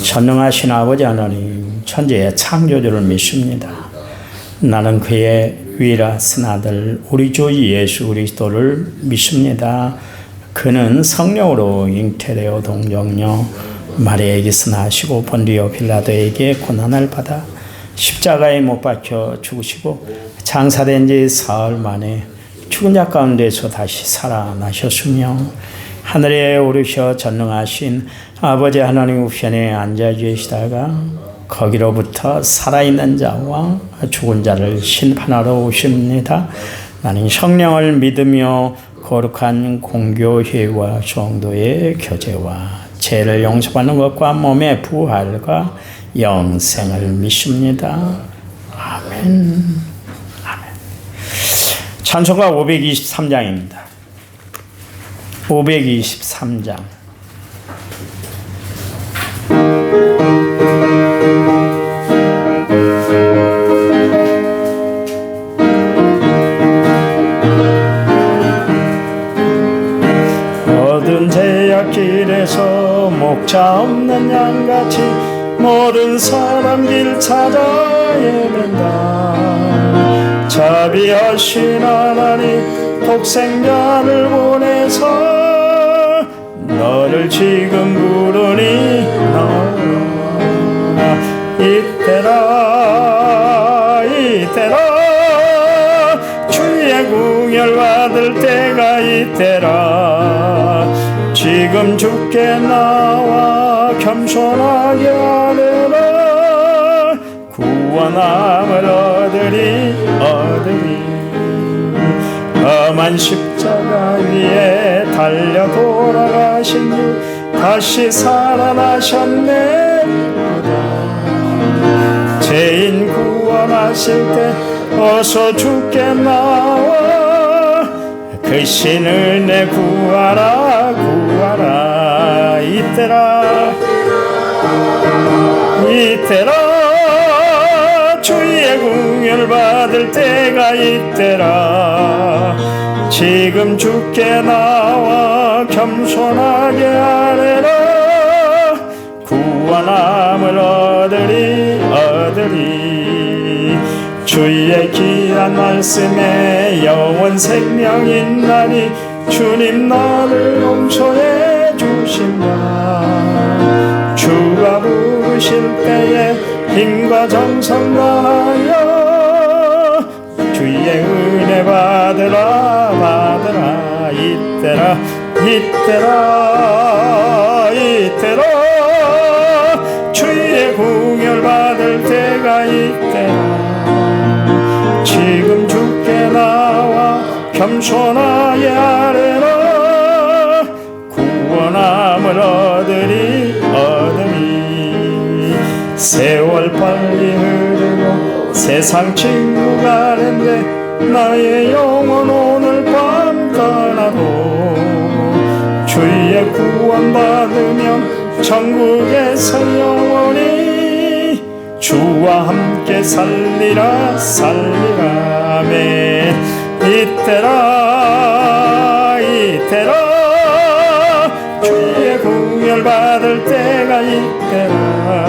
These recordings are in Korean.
전능하신 아버지 하나님, 천지의 창조주를 믿습니다. 나는 그의 유일하신 아들 우리 주 예수 그리스도를 믿습니다. 그는 성령으로 잉태되어 동정녀 마리아에게서 나시고 본디오 빌라도에게 고난을 받아 십자가에 못 박혀 죽으시고 장사된 지 사흘 만에 죽은 자 가운데서 다시 살아나셨으며 하늘에 오르셔 전능하신 아버지 하나님 우편에 앉아 계시다가 거기로부터 살아있는 자와 죽은 자를 심판하러 오십니다. 나는 성령을 믿으며 거룩한 공교회와 성도의 교제와 죄를 용서받는 것과 몸의 부활과 영생을 믿습니다. 아멘. 아멘. 찬송가 523장입니다. 523장. 어두운 제약길에서 목자 없는 양같이 모든 사람 길 찾아 헤맨다. 자비하신 하나님 독생자를 보내서 너를 지금 부르니 너라. 이때라 이때라 주의 궁열 받을 때가 이때라. 지금 주께 나와 겸손하게 하려라. 구원함을 얻으리 험한 십자가 위에 달려 돌아가신 주 다시 살아나셨네. 죄인 구원하실 때 어서 주께 나와 그 신 은혜 구하라 구하라. 이때라 이때라 주의 궁열 받을 때가 이때라. 지금 주께 나와 겸손하게 하래라. 구원함을 얻으리 주의 귀한 말씀에 영원 생명 있나니 주님 나를 용서해 주신다. 주가 부르실 때에 힘과 정성 다하여 주의 은혜 받으라. 이때라 주의 궁열 받을 때가 이때라. 지금 주께 나와 겸손하게 하래라. 구원함을 얻으리 세월 빨리 흐르고 세상 친구 가는데 나의 영혼 오늘 밤 떠나도 주의 구원 받으면 천국에서 영원히 주와 함께 살리라. 아멘. 이때라 주의 궁열 받을 때가 이때라.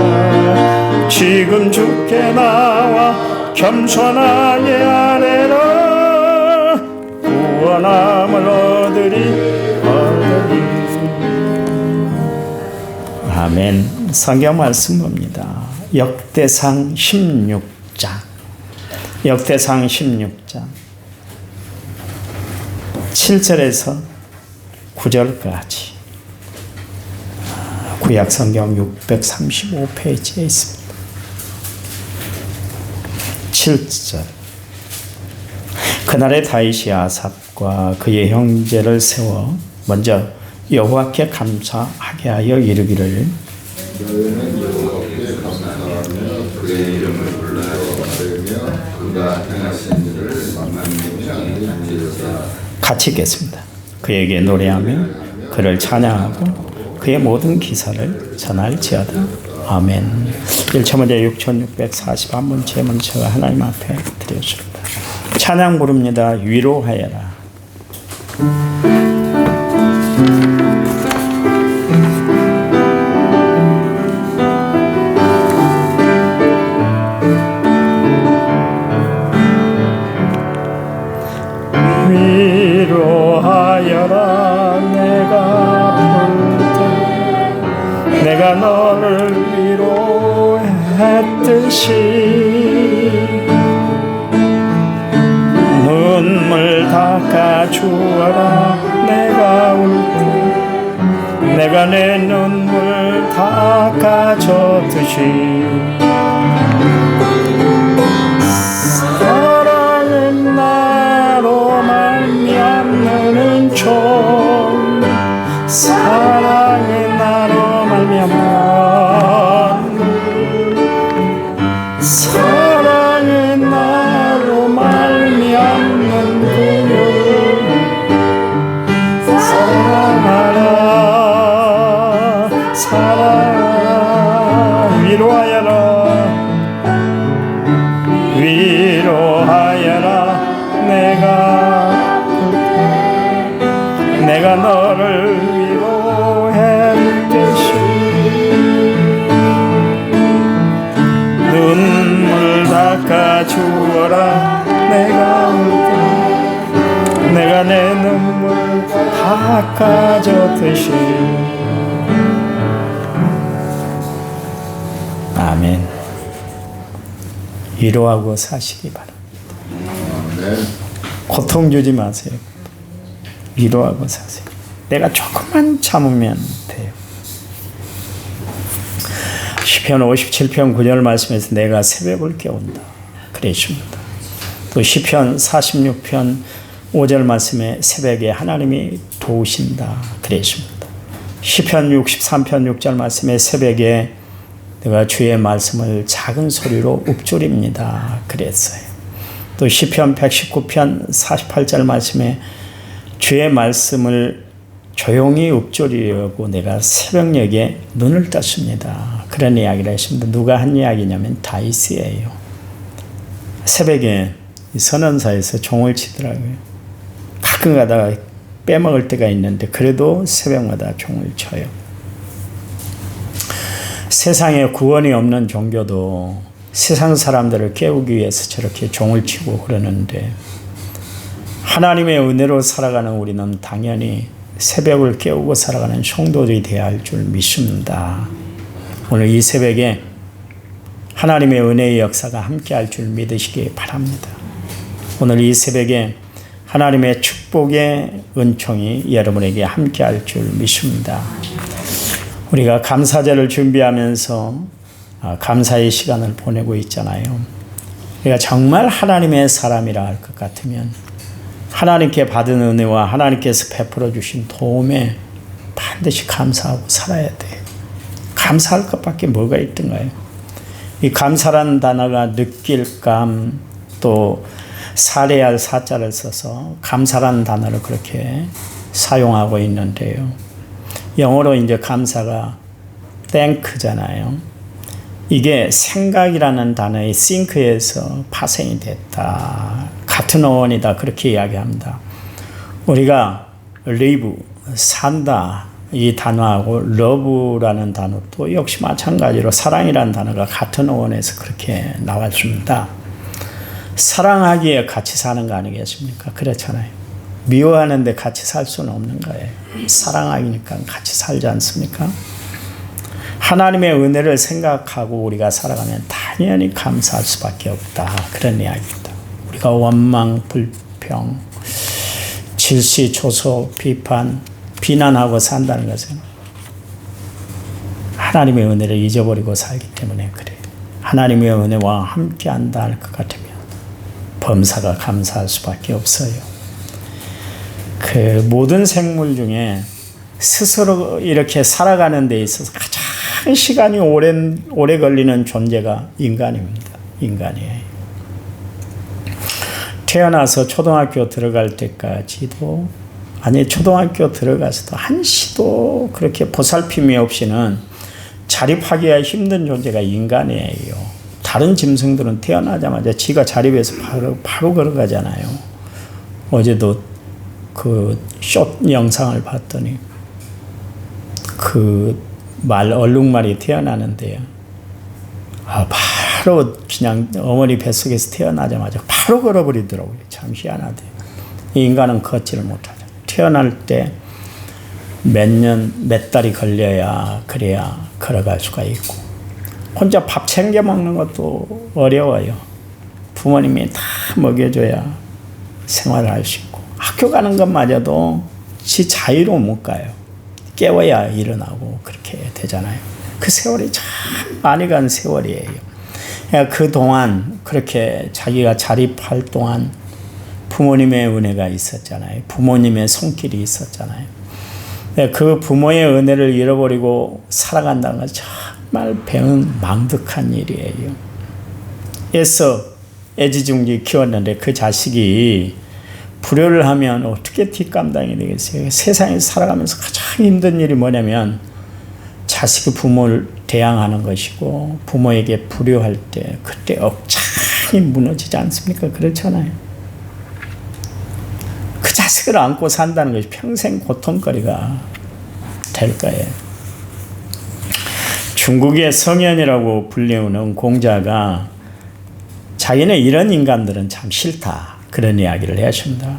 지금 주께 나와 겸손하게 하래라. 구원함을 얻으리 아멘. 성경 말씀 봅니다. 역대상 16장 7절에서 9절까지 구약 성경 635페이지에 있습니다. 7절. 그날에 다윗이 아삽과 그의 형제를 세워 먼저 여호와께 감사하게 하여 이르기를 너희는 여호와께 감사하며 그의 이름을 불러하며 그가 행하신 일을 만민의 땅에 알리로다. 같이 읽겠습니다. 그에게 노래하며 그를 찬양하고 그의 모든 기사를 전할지어다. 아멘. 1차 문제 6641번 제문제가 하나님 앞에 드렸습니다. 찬양 부릅니다. 위로하여라. 내가 너를 위로했듯이 눈물 닦아주어라. 내가 울 때 내가 내 눈물 닦아줬듯이 사랑은 나로 말미암는 종, 사랑은 나로 말미암는, 사랑은 나로 말미암는 그 사랑하라, 사랑하라. 위로하여라, 위로하여라. 내가 너를 위로했듯이 눈물 닦아주어라. 내가 울 때 내가 내 눈물 닦아줬듯이. 아멘. 위로하고 사시기 바랍니다. 고통 주지 마세요. 위로하고 사세요. 내가 조금만 참으면 돼요. 시편 57편 9절 말씀에서 내가 새벽을 깨운다 그랬습니다. 또 시편 46편 5절 말씀에 새벽에 하나님이 도우신다 그랬습니다. 시편 63편 6절 말씀에 새벽에 내가 주의 말씀을 작은 소리로 읊조립니다 그랬어요. 또 시편 119편 48절 말씀에 주의 말씀을 조용히 읊조리려고 내가 새벽녘에 눈을 떴습니다. 그런 이야기를 했습니다. 누가 한 이야기냐면 다윗이에요. 새벽에 선언사에서 종을 치더라고요. 가끔 가다가 빼먹을 때가 있는데 그래도 새벽마다 종을 쳐요. 세상에 구원이 없는 종교도 세상 사람들을 깨우기 위해서 저렇게 종을 치고 그러는데 하나님의 은혜로 살아가는 우리는 당연히 새벽을 깨우고 살아가는 성도들이 되어야 할 줄 믿습니다. 오늘 이 새벽에 하나님의 은혜의 역사가 함께 할 줄 믿으시기 바랍니다. 오늘 이 새벽에 하나님의 축복의 은총이 여러분에게 함께 할 줄 믿습니다. 우리가 감사절을 준비하면서 감사의 시간을 보내고 있잖아요. 우리가 정말 하나님의 사람이라 할 것 같으면 하나님께 받은 은혜와 하나님께서 베풀어 주신 도움에 반드시 감사하고 살아야 돼요. 감사할 것밖에 뭐가 있던가요? 이 감사라는 단어가 느낄감 또 사례할 사자를 써서 감사라는 단어를 그렇게 사용하고 있는데요. 영어로 이제 감사가 thank잖아요. 이게 생각이라는 단어의 think에서 파생이 됐다. 같은 어원이다. 그렇게 이야기합니다. 우리가 live, 산다. 이 단어하고 love라는 단어도 역시 마찬가지로 사랑이라는 단어가 같은 어원에서 그렇게 나왔습니다. 사랑하기에 같이 사는 거 아니겠습니까? 그렇잖아요. 미워하는데 같이 살 수는 없는 거예요. 사랑하니까 같이 살지 않습니까? 하나님의 은혜를 생각하고 우리가 살아가면 당연히 감사할 수밖에 없다. 그런 이야기입니다. 우리가 원망, 불평, 질시, 조소, 비판, 비난하고 산다는 것은 하나님의 은혜를 잊어버리고 살기 때문에 그래요. 하나님의 은혜와 함께 한다 할 것 같으면 범사가 감사할 수밖에 없어요. 그 모든 생물 중에 스스로 이렇게 살아가는 데 있어서 가장 시간이 오래 걸리는 존재가 인간입니다. 인간이에요. 태어나서 초등학교 들어갈 때까지도 초등학교 들어가서도 한시도 그렇게 보살핌이 없이는 자립하기가 힘든 존재가 인간이에요. 다른 짐승들은 태어나자마자 지가 자립해서 바로 걸어가잖아요. 어제도 그 숏 영상을 봤더니 그 얼룩말이 태어나는데요. 바로 그냥 어머니 뱃속에서 태어나자마자 바로 걸어버리더라고요. 참 희한하대요. 인간은 걷지를 못하죠. 태어날 때 몇 달이 걸려야 그래야 걸어갈 수가 있고, 혼자 밥 챙겨 먹는 것도 어려워요. 부모님이 다 먹여줘야 생활을 할 수 있고, 학교 가는 것마저도 지 자유로 못 가요. 깨워야 일어나고 그렇게 되잖아요. 그 세월이 참 많이 간 세월이에요. 그러니까 그동안 그렇게 자기가 자립할 동안 부모님의 은혜가 있었잖아요. 부모님의 손길이 있었잖아요. 그 부모의 은혜를 잃어버리고 살아간다는 건 정말 배은 망득한 일이에요. 애써 애지중지 키웠는데 그 자식이 불효를 하면 어떻게 뒷감당이 되겠어요? 세상에 살아가면서 가장 힘든 일이 뭐냐면 자식이 부모를 대항하는 것이고, 부모에게 불효할 때 그때 억장이 무너지지 않습니까? 그렇잖아요. 그 자식을 안고 산다는 것이 평생 고통거리가 될 거예요. 중국의 성현이라고 불리우는 공자가 자기는 이런 인간들은 참 싫다, 그런 이야기를 해줍니다.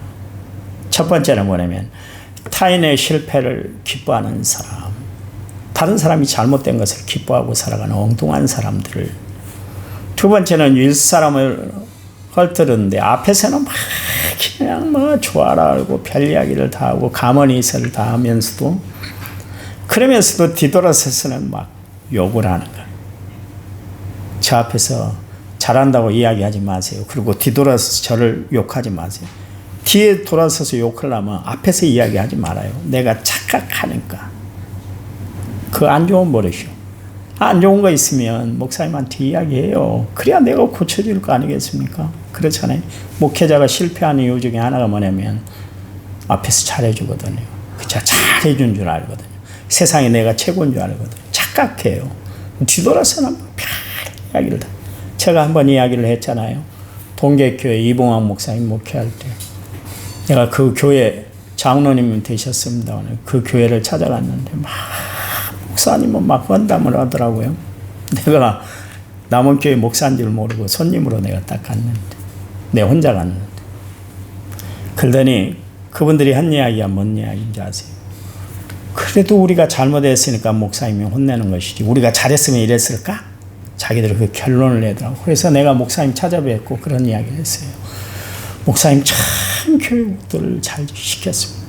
첫 번째는 뭐냐면 타인의 실패를 기뻐하는 사람, 다른 사람이 잘못된 것을 기뻐하고 살아가는 엉뚱한 사람들을. 두 번째는 윗사람을 헐뜯는데 앞에서는 막 그냥 뭐 좋아라 하고 별 이야기를 다 하고 가머니설을 다 하면서도, 그러면서도 뒤돌아서서는 막 욕을 하는 거예요. 저 앞에서 잘한다고 이야기하지 마세요. 그리고 뒤돌아서 저를 욕하지 마세요. 뒤에 돌아서서 욕하려면 앞에서 이야기하지 말아요. 내가 착각하니까. 그 안 좋은 버릇이요. 안 좋은 거 있으면 목사님한테 이야기해요. 그래야 내가 고쳐줄 거 아니겠습니까? 그렇잖아요. 목회자가 실패하는 이유 중에 하나가 뭐냐면 앞에서 잘해주거든요. 그쵸? 잘해준 줄 알거든요. 세상에 내가 최고인 줄 알거든요. 착각해요. 뒤돌아서는 별 이야기를 다. 제가 한번 이야기를 했잖아요. 동계교회 이봉학 목사님 목회할 때 내가 그 교회 장로님 되셨습니다. 그 교회를 찾아갔는데 막 목사님은 막 헌담을 하더라고요. 내가 남은 교회 목사인 줄 모르고 손님으로 내가 딱 갔는데, 내가 혼자 갔는데, 그러더니 그분들이 한 이야기가 뭔 이야기인지 아세요? 그래도 우리가 잘못했으니까 목사님이 혼내는 것이지 우리가 잘했으면 이랬을까? 자기들이 그 결론을 내더라고. 그래서 내가 목사님 찾아뵙고 그런 이야기를 했어요. 목사님 참 교육들을 잘 시켰습니다.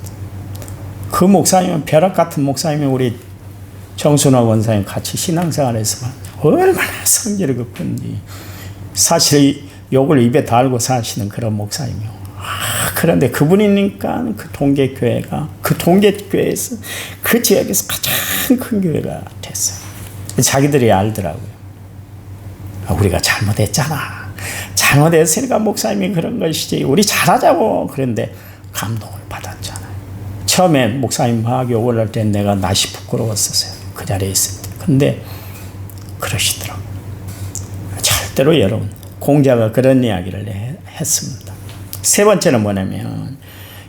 그 목사님은 벼락 같은 목사님이 우리 정순화 원사님 같이 신앙생활에서만 얼마나 성질이 급한지, 사실 욕을 입에 달고 사시는 그런 목사님이요. 그런데 그분이니까 그 동계교회가, 그 동계교회에서 그 지역에서 가장 큰 교회가 됐어요. 자기들이 알더라고요. 우리가 잘못했잖아. 잘못했으니까 목사님이 그런 것이지. 우리 잘하자고. 그런데 감동을 받았잖아요. 처음에 목사님 막 욕을 할 때 내가 낯이 부끄러웠었어요. 그 자리에 있을 때. 근데 그러시더라고요. 절대로 여러분, 공자가 그런 이야기를 했습니다. 세 번째는 뭐냐면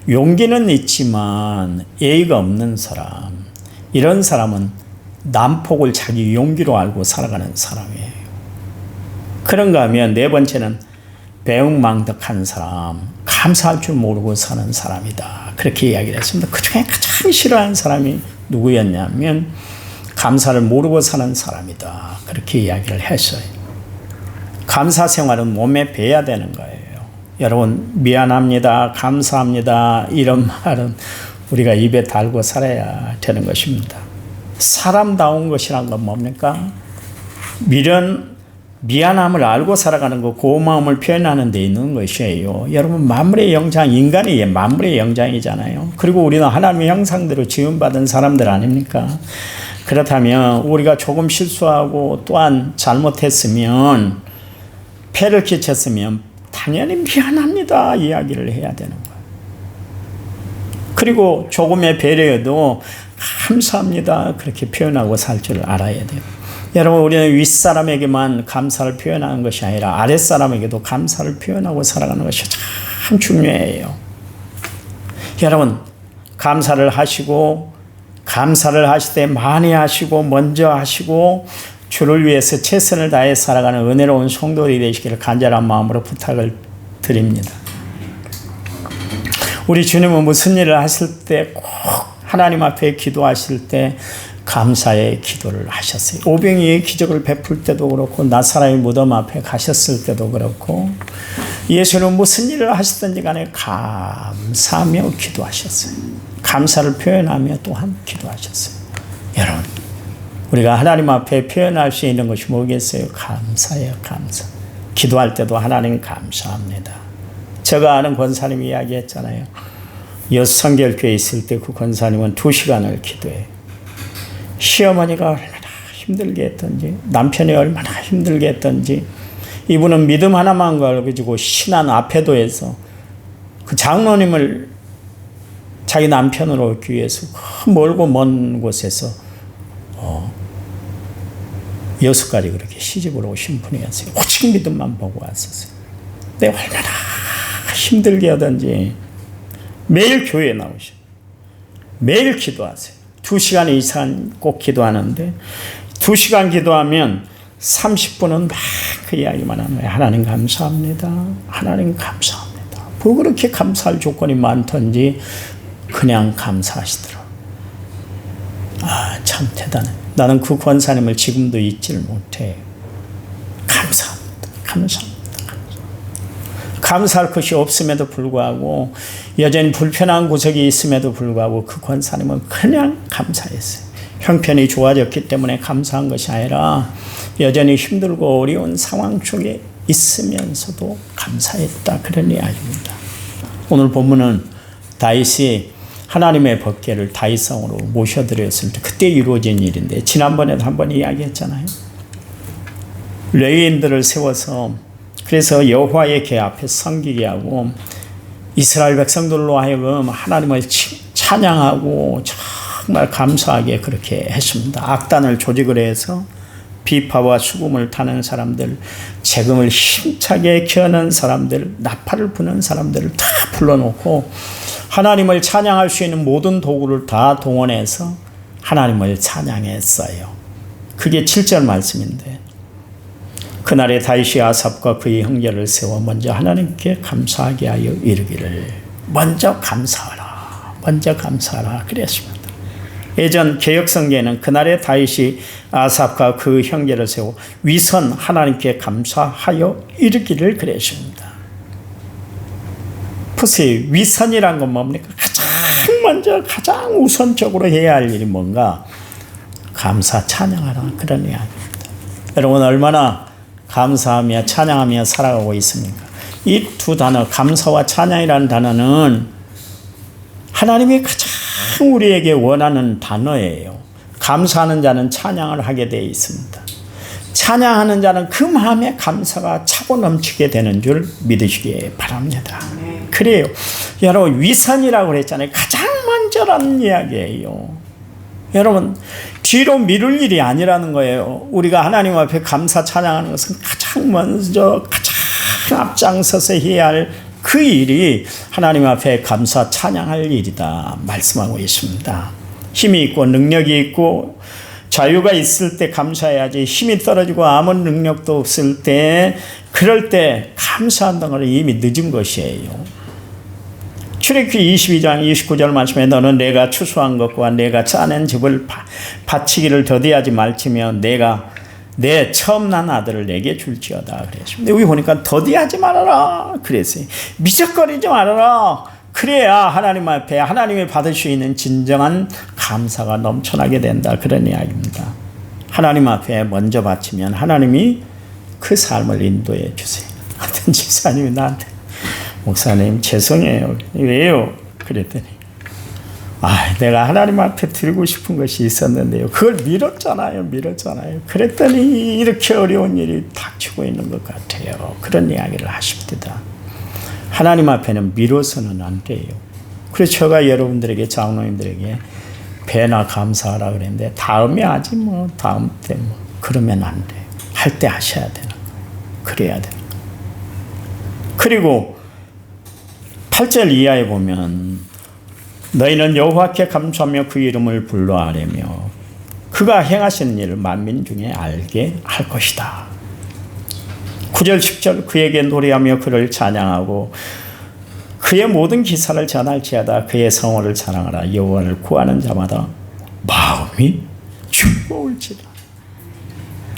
용기는 있지만 예의가 없는 사람, 이런 사람은 난폭을 자기 용기로 알고 살아가는 사람이에요. 그런가 하면 네 번째는 배은망덕한 사람, 감사할 줄 모르고 사는 사람이다, 그렇게 이야기를 했습니다. 그 중에 가장 싫어하는 사람이 누구였냐면 감사를 모르고 사는 사람이다, 그렇게 이야기를 했어요. 감사 생활은 몸에 배야 되는 거예요. 여러분, 미안합니다, 감사합니다, 이런 말은 우리가 입에 달고 살아야 되는 것입니다. 사람다운 것이란 건 뭡니까? 미안함을 알고 살아가는 거, 고마움을 표현하는 데 있는 것이에요. 여러분, 만물의 영장, 인간이 만물의 영장이잖아요. 그리고 우리는 하나님의 형상대로 지음받은 사람들 아닙니까? 그렇다면 우리가 조금 실수하고 또한 잘못했으면, 폐를 끼쳤으면 당연히 미안합니다 이야기를 해야 되는 거예요. 그리고 조금의 배려에도 감사합니다 그렇게 표현하고 살 줄 알아야 돼요. 여러분, 우리는 윗사람에게만 감사를 표현하는 것이 아니라 아랫사람에게도 감사를 표현하고 살아가는 것이 참 중요해요. 여러분, 감사를 하시고, 감사를 하실 때 많이 하시고 먼저 하시고 주를 위해서 최선을 다해 살아가는 은혜로운 성도들이 되시기를 간절한 마음으로 부탁을 드립니다. 우리 주님은 무슨 일을 하실 때 꼭 하나님 앞에 기도하실 때 감사의 기도를 하셨어요. 오병이의 기적을 베풀 때도 그렇고 나사렛의 무덤 앞에 가셨을 때도 그렇고 예수는 무슨 일을 하시든지 간에 감사하며 기도하셨어요. 감사를 표현하며 또한 기도하셨어요. 여러분, 우리가 하나님 앞에 표현할 수 있는 것이 뭐겠어요? 감사예요. 감사. 기도할 때도 하나님 감사합니다. 제가 아는 권사님이 이야기했잖아요. 여성결교에 있을 때 그 권사님은 2시간을 기도해요. 시어머니가 얼마나 힘들게 했던지, 남편이 얼마나 힘들게 했던지, 이분은 믿음 하나만 가지고 신안 앞에도에서 그 장로님을 자기 남편으로 얻기 위해서 그 멀고 먼 곳에서 6가지 그렇게 시집으로 오신 분이었어요. 오직 믿음만 보고 왔었어요. 근데 얼마나 힘들게 하던지 매일 교회에 나오셔. 매일 기도하세요. 2시간 이상 꼭 기도하는데 2시간 기도하면 30분은 막 그 이야기만 하는 거예요. 하나님 감사합니다. 하나님 감사합니다. 뭐 그렇게 감사할 조건이 많던지 그냥 감사하시더라고요. 아, 참 대단해. 나는 그 권사님을 지금도 잊지를 못해. 감사합니다. 감사합니다. 감사할 것이 없음에도 불구하고 여전히 불편한 구석이 있음에도 불구하고 그 권사님은 그냥 감사했어요. 형편이 좋아졌기 때문에 감사한 것이 아니라 여전히 힘들고 어려운 상황 속에 있으면서도 감사했다. 그런 이야기입니다. 오늘 본문은 다윗이 하나님의 법궤를 다윗성으로 모셔드렸을 때 그때 이루어진 일인데 지난번에도 한번 이야기했잖아요. 레위인들을 세워서 그래서 여호와의 궤 앞에 섬기게 하고 이스라엘 백성들로 하여금 하나님을 찬양하고 정말 감사하게 그렇게 했습니다. 악단을 조직을 해서 비파와 수금을 타는 사람들, 재금을 힘차게 켜는 사람들, 나팔을 부는 사람들을 다 불러놓고 하나님을 찬양할 수 있는 모든 도구를 다 동원해서 하나님을 찬양했어요. 그게 7절 말씀인데 그날에 다윗이 아삽과 그의 형제를 세워 먼저 하나님께 감사하게 하여 이르기를 먼저 감사하라. 먼저 감사하라. 그랬습니다. 예전 개역성경에는 그날에 다윗이 아삽과 그 형제를 세워 위선 하나님께 감사하여 이르기를 그랬습니다. 보세요. 위선이란 건 뭡니까? 가장 먼저 가장 우선적으로 해야 할 일이 뭔가? 감사 찬양하라. 그런 이야기입니다. 여러분 얼마나 감사하며 찬양하며 살아가고 있습니까? 이 두 단어 감사와 찬양이라는 단어는 하나님이 가장 우리에게 원하는 단어예요. 감사하는 자는 찬양을 하게 되어 있습니다. 찬양하는 자는 그 마음에 감사가 차고 넘치게 되는 줄 믿으시기 바랍니다. 그래요. 여러분 위선이라고 그랬잖아요. 가장 먼저라는 이야기예요. 여러분 뒤로 미룰 일이 아니라는 거예요. 우리가 하나님 앞에 감사 찬양하는 것은 가장 먼저 가장 앞장서서 해야 할 그 일이 하나님 앞에 감사 찬양할 일이다 말씀하고 있습니다. 힘이 있고 능력이 있고 자유가 있을 때 감사해야지. 힘이 떨어지고 아무 능력도 없을 때 그럴 때 감사한다는 건 이미 늦은 것이에요. 출애굽기 22장 29절 말씀에 너는 내가 추수한 것과 내가 짜낸 집을 바치기를 더디하지 말지며 내가 내 처음 난 아들을 내게 줄지어다 그랬습니다. 여기 보니까 더디하지 말아라 그랬어요. 미적거리지 말아라. 그래야 하나님 앞에 하나님이 받을 수 있는 진정한 감사가 넘쳐나게 된다. 그런 이야기입니다. 하나님 앞에 먼저 바치면 하나님이 그 삶을 인도해 주세요. 어떤 집사님이 나한테 목사님 죄송해요. 왜요? 그랬더니 내가 하나님 앞에 드리고 싶은 것이 있었는데요. 그걸 미뤘잖아요. 그랬더니 이렇게 어려운 일이 닥치고 있는 것 같아요. 그런 이야기를 하십니다. 하나님 앞에는 미뤄서는 안 돼요. 그래서 제가 여러분들에게 장로님들에게 배나 감사하라 그랬는데 다음에 하지 뭐 다음 때 뭐 그러면 안 돼요. 할 때 하셔야 되는 거예요. 그래야 되는 거예요. 그리고 8절 이하에 보면 너희는 여호와께 감사하며 그 이름을 불러아뢰며 그가 행하신 일을 만민 중에 알게 할 것이다. 9절 10절 그에게 노래하며 그를 찬양하고 그의 모든 기사를 전할지어다. 그의 성호를 자랑하라. 여호와를 구하는 자마다 마음이 즐거울지라.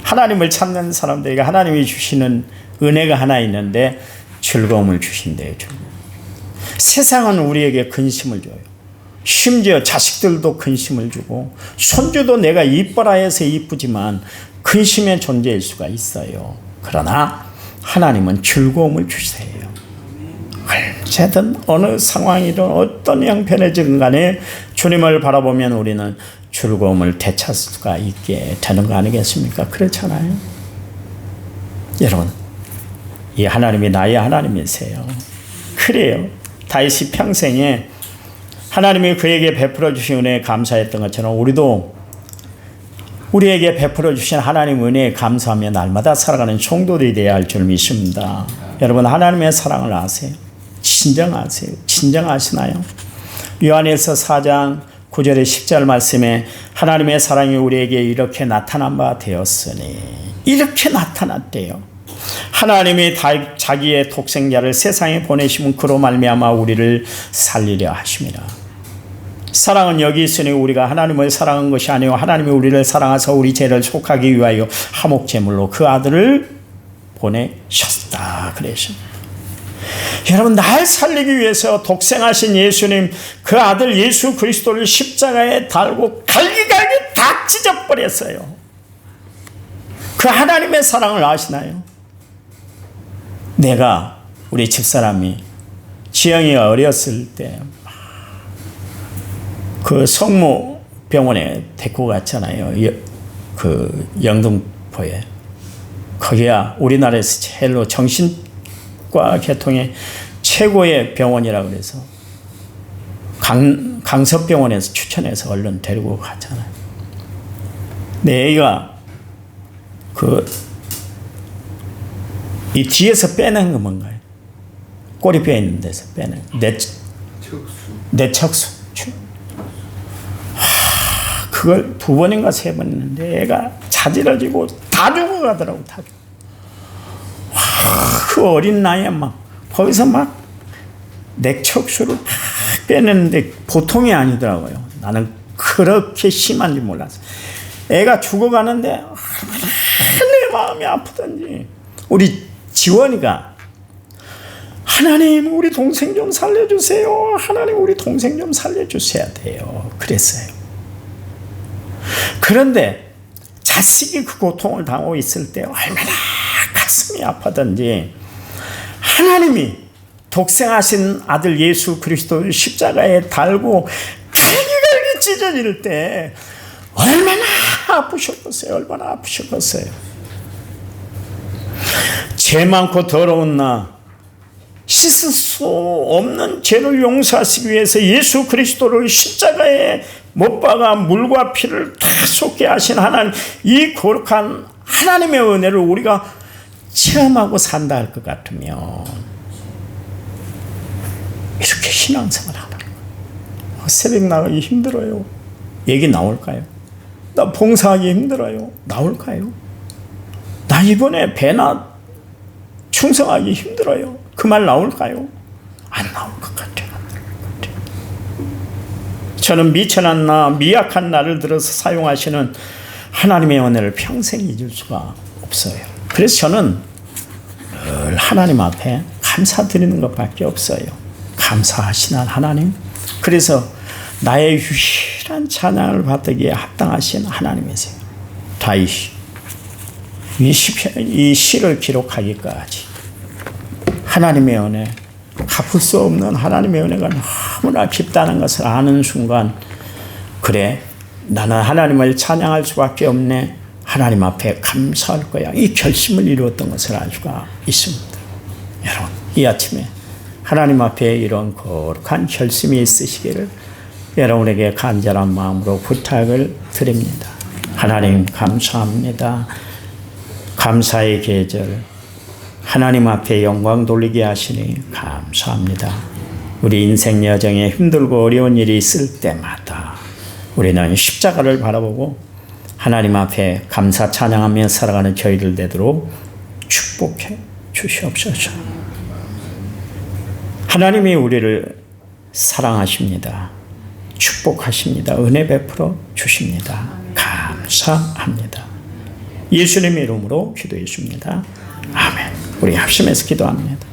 하나님을 찾는 사람들에게 하나님이 주시는 은혜가 하나 있는데 즐거움을 주신대요. 즐거움. 세상은 우리에게 근심을 줘요. 심지어 자식들도 근심을 주고 손주도 내가 이뻐라 해서 이쁘지만 근심의 존재일 수가 있어요. 그러나 하나님은 즐거움을 주세요. 언제든 어느 상황이든 어떤 형편이든 간에 주님을 바라보면 우리는 즐거움을 되찾을 수가 있게 되는 거 아니겠습니까? 그렇잖아요. 여러분, 이 하나님이 나의 하나님이세요. 그래요. 다윗이 평생에 하나님이 그에게 베풀어 주신 은혜에 감사했던 것처럼 우리도 우리에게 베풀어 주신 하나님 은혜에 감사하며 날마다 살아가는 성도들이 되어야 할 줄 믿습니다. 여러분, 하나님의 사랑을 아세요? 진정하세요? 진정하시나요? 요한일서 4장 9절의 10절 말씀에 하나님의 사랑이 우리에게 이렇게 나타난 바 되었으니, 이렇게 나타났대요. 하나님이 자기의 독생자를 세상에 보내시면 그로 말미암아 우리를 살리려 하심이라. 사랑은 여기 있으니 우리가 하나님을 사랑한 것이 아니요 하나님이 우리를 사랑하사 우리 죄를 속하기 위하여 화목제물로 그 아들을 보내셨다 그러십니다. 여러분, 날 살리기 위해서 독생하신 예수님, 그 아들 예수 그리스도를 십자가에 달고 갈기갈기 다 찢어버렸어요. 그 하나님의 사랑을 아시나요? 내가 우리 집사람이 지영이 어렸을 때 그 성모병원에 데리고 갔잖아요. 그 영등포에. 거기가 우리나라에서 제일로 정신과 계통의 최고의 병원이라고 그래서 강서병원에서 추천해서 얼른 데리고 갔잖아요. 내 애가 이 뒤에서 빼낸 거 뭔가요? 꼬리뼈 있는 데서 빼낸 내척수. 그걸 2번인가 3번 했는데 애가 자지러지고 다 죽어가더라고. 다 죽어. 그 어린 나이에 막 거기서 막 내척수를 막 빼내는데 보통이 아니더라고요. 나는 그렇게 심한지 몰랐어. 애가 죽어가는데 내 마음이 아프던지 우리 지원이가 하나님 우리 동생 좀 살려주세요. 하나님 우리 동생 좀 살려주셔야 돼요. 그랬어요. 그런데 자식이 그 고통을 당하고 있을 때 얼마나 가슴이 아파든지 하나님이 독생하신 아들 예수 그리스도를 십자가에 달고 갈기갈기 찢어질 때 얼마나 아프셨겠어요. 얼마나 아프셨겠어요. 죄 많고 더러운 나 씻을 수 없는 죄를 용서하시기 위해서 예수 그리스도를 십자가에 못 박아 물과 피를 다 쏟게 하신 하나님, 이 거룩한 하나님의 은혜를 우리가 체험하고 산다 할 것 같으면 이렇게 신앙생활 하는 거예요. 새벽 나가기 힘들어요. 얘기 나올까요? 나 봉사하기 힘들어요. 나올까요? 나 이번에 배나 충성하기 힘들어요. 그 말 나올까요? 안 나올 것 같아요. 저는 미천한 나, 미약한 나를 들어서 사용하시는 하나님의 은혜를 평생 잊을 수가 없어요. 그래서 저는 늘 하나님 앞에 감사드리는 것밖에 없어요. 감사하시는 하나님. 그래서 나의 유일한 찬양을 받기에 합당하신 하나님이세요. 다윗이 이 시를 기록하기까지 하나님의 은혜, 갚을 수 없는 하나님의 은혜가 너무나 깊다는 것을 아는 순간, 그래 나는 하나님을 찬양할 수밖에 없네, 하나님 앞에 감사할 거야, 이 결심을 이루었던 것을 알 수가 있습니다. 여러분, 이 아침에 하나님 앞에 이런 거룩한 결심이 있으시기를 여러분에게 간절한 마음으로 부탁을 드립니다. 하나님 감사합니다. 감사의 계절, 하나님 앞에 영광 돌리게 하시니 감사합니다. 우리 인생 여정에 힘들고 어려운 일이 있을 때마다 우리는 십자가를 바라보고 하나님 앞에 감사 찬양하며 살아가는 저희들 되도록 축복해 주시옵소서. 하나님이 우리를 사랑하십니다. 축복하십니다. 은혜 베풀어 주십니다. 감사합니다. 감사합니다. 예수님의 이름으로 기도해 줍니다. 아멘. 우리 합심해서 기도합니다.